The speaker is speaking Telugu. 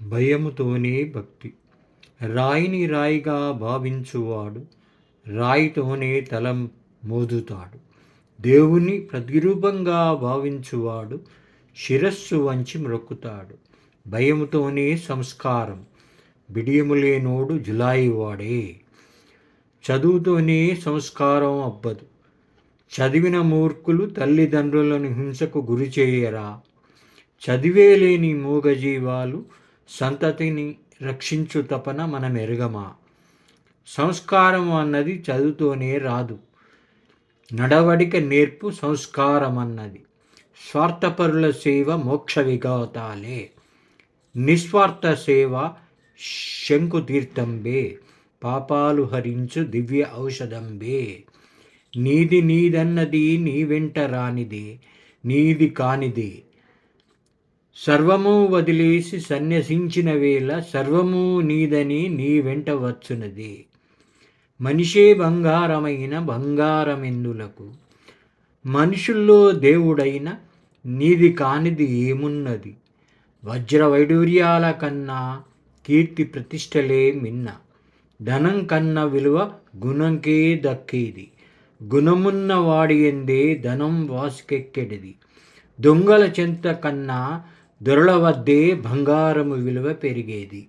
భయముతోనే భక్తి. రాయిని రాయిగా భావించువాడు రాయితోనే తల మోదుతాడు. దేవుని ప్రతిరూపంగా భావించువాడు శిరస్సు వంచి మ్రొక్కుతాడు. భయముతోనే సంస్కారం. బిడియము లేనోడు జులాయి వాడే. చదువుతోనే సంస్కారం అబ్బదు. చదివిన మూర్ఖులు తల్లిదండ్రులను హింసకు గురి చేయరా. చదివే లేని మూగజీవాలు సంతతిని రక్షించు తపన మనమెరగమా. సంస్కారం అన్నది చదువుతోనే రాదు. నడవడిక నేర్పు సంస్కారం అన్నది. స్వార్థపరుల సేవ మోక్ష విఘాతాలే. నిస్వార్థ సేవ శంకుతీర్థంబే. పాపాలు హరించు దివ్య ఔషధంబే. నీది నీదన్నది నీ వెంట రానిదే, నీది కానిదే. సర్వము వదిలేసి సన్యసించిన వేళ సర్వము నీదని నీ వెంట వచ్చునదే. మనిషే బంగారమైన బంగారమెందులకు. మనుషుల్లో దేవుడైన నీది కానిది ఏమున్నది. వజ్ర వైడూర్యాల కన్నా కీర్తి ప్రతిష్టలే మిన్న. ధనం కన్నా విలువ గుణంకే దక్కేది. గుణమున్న వాడి ఎందే ధనం వాసుకెక్కెడిది. దొంగల చెంత కన్నా దొరల వద్దే బంగారము విలువ పెరిగేది.